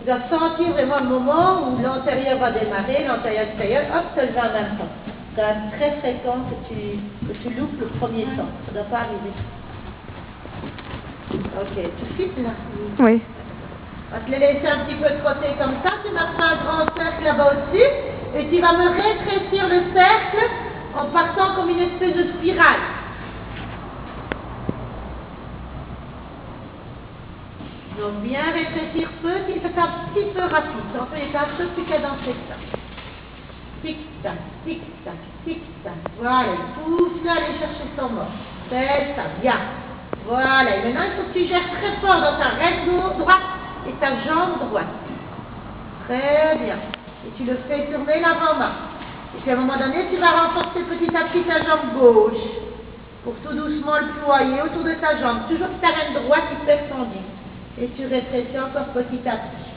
dois sentir vraiment le moment où l'antérieur va démarrer, l'antérieur extérieur, hop, se lever en même temps. C'est quand même très fréquent que tu loupes le premier temps. Ça ne doit pas arriver. Ok, tu fites là? Oui. On va te les laisser un petit peu trotter comme ça. Tu vas faire un grand cercle là-bas au-dessus. Et tu vas me rétrécir le cercle en partant comme une espèce de spirale. Donc bien rétrécir petit, c'est un petit peu rapide. En fait, c'est un peu plus cadencé que ça. Tic-tac, tic-tac, tic-tac. Voilà, pousse-le, aller chercher son mort. C'est ça, bien. Voilà, et maintenant il faut que tu gères très fort dans ta règle droite et ta jambe droite. Très bien. Et tu le fais tourner l'avant-main. Et puis à un moment donné, tu vas renforcer petit à petit ta jambe gauche pour tout doucement le ployer autour de ta jambe. Toujours ta reine droite hyper tendue. Et tu rétrécis encore petit à petit.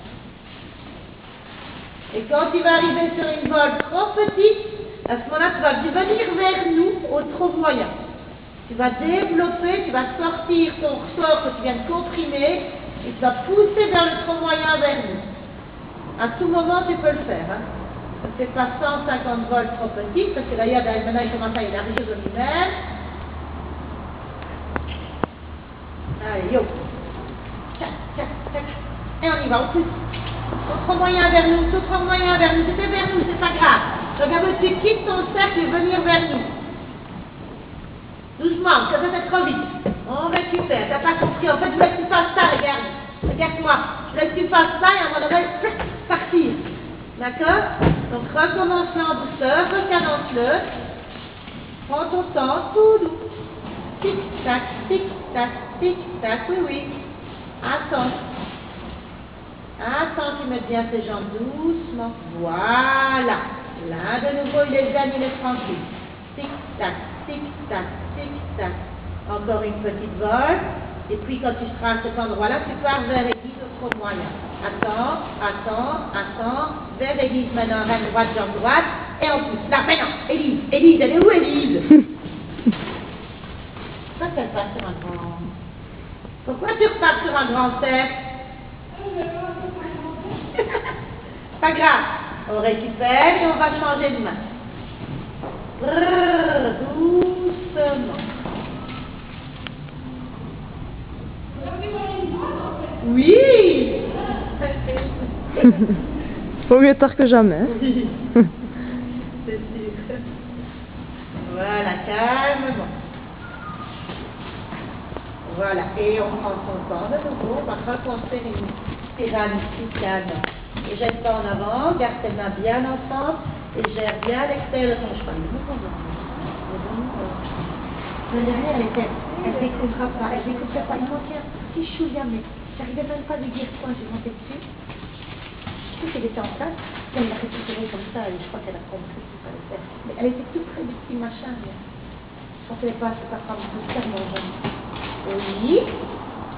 Et quand tu vas arriver sur une voile trop petite, à ce moment-là, tu vas venir vers nous au trop moyen. Tu vas développer, tu vas sortir ton ressort que tu viens de comprimer et tu vas pousser vers le trop moyen vers nous. À tout moment, tu peux le faire. Hein. Ne fais pas 150 volts trop petites, parce que d'ailleurs, maintenant, il commence à élargir de lui-même. Allez, yo. Tchac, tchac, tchac. Et on y va, on pousse. Tout trop moyen vers nous, tout trop moyen vers nous. C'était vers nous, c'est pas grave. Regarde, tu quittes ton cercle et venir vers nous. Doucement, ça peut être trop vite. On récupère. T'as pas compris. En fait, je voulais que tu fasses ça, regarde. Regarde-moi. Je voulais que tu fasses ça et à un moment donné, partir. D'accord? Donc, recommence en douceur, recadence-le. Prends ton temps, tout doux. Tic-tac, tic-tac, tic-tac. Oui, oui. Attends. Attends qu'il mette bien tes jambes doucement. Voilà. Là, de nouveau, il est zen, il est tranquille. Tic-tac, tic-tac, tic-tac. Encore une petite vol. Et puis, quand tu seras à cet endroit-là, tu pars vers l'église au trop moyen. Attends, attends, attends. Vers l'église maintenant, reine droite, jambe droite. Et on pousse. Là, maintenant. Élise, Élise, elle est où, Élise? Pourquoi tu repars sur un grand... Pourquoi tu repars sur un grand cercle? Pas grave. On récupère et on va changer de main. Doucement. Oui. Vaut mieux tard que jamais. C'est sûr. Voilà, calmement. Voilà, et on prend son temps de nouveau, on va reconstruire une spirale ici calme. Et jette pas en avant, garde tes mains bien ensemble et gère bien l'extérieur de ton cheval. Le dernier, elle découvra pas, il manquait un petit chouïa, mais j'arrivais même pas à lui dire quoi, j'ai monté dessus. Je sais qu'elle était en place, elle l'a récupérée comme ça, et je crois qu'elle a compris ce qu'il fallait faire. Mais elle était tout près du petit machin, mais je ne pensais pas que ça prend tout faire mon jambe. Oui.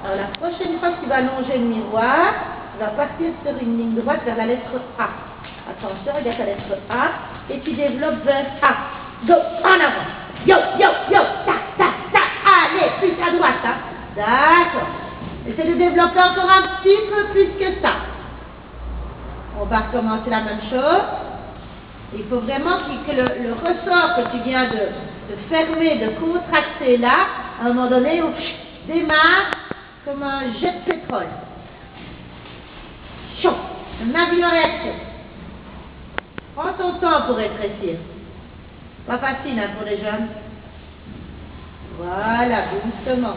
Alors la prochaine fois que tu vas allonger le miroir, tu vas partir sur une ligne droite vers la lettre A. Attention, regarde la lettre A et tu développes vers A. Go, en avant. Yo, yo, yo, ta, ta, ta. Allez, plus à droite, hein. D'accord. Essaie de développer encore un petit peu plus que ça. On va recommencer la même chose. Il faut vraiment que le ressort que tu viens de fermer, de contracter là, à un moment donné, on démarre comme un jet de pétrole. Chaud, un avion réaction. Prends ton temps pour rétrécir. Pas facile hein, pour les jeunes. Voilà, doucement.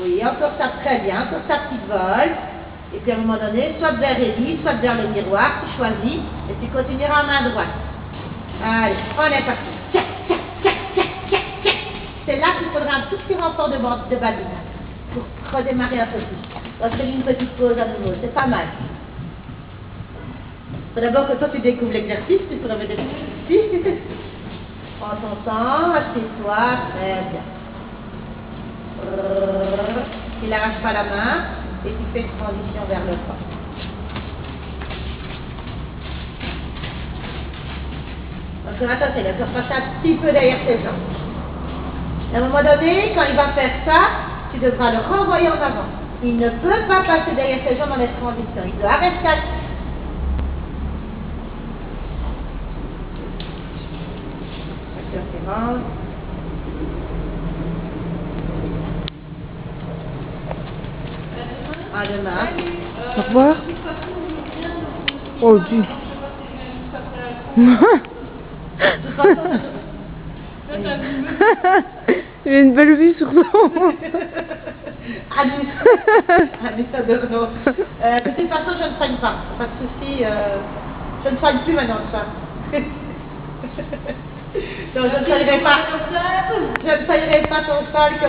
Oui, encore ça très bien, encore ta petite vol. Et puis à un moment donné, soit vers Élise, soit vers le miroir, tu choisis et tu continueras en main droite. Allez, on est parti. Tchac, tchac, tchac, tchac, tchac, tchac. C'est là qu'il faudra un tout petit renfort de baline pour redémarrer un peu plus. On va faire une petite pause à nouveau, c'est pas mal. C'est d'abord que toi tu découvres l'exercice, tu pourrais me découvrir. Prends ton temps, assieds-toi, très bien. Tu n'arraches pas la main et tu fais une transition vers le fond. Donc attention, il va passer un petit peu derrière tes jambes. À un moment donné, quand il va faire ça, tu devras le renvoyer en avant. Il ne peut pas passer derrière ses jambes en laissant condition. Il doit rester assis. À demain. Au revoir. Oh, Dieu. Il y a une belle vue sur toi. Annie Adorno. De toute façon, je ne soigne pas. Pas de souci. Je ne soigne plus maintenant ça. Donc, je ne soignerai pas ton sol comme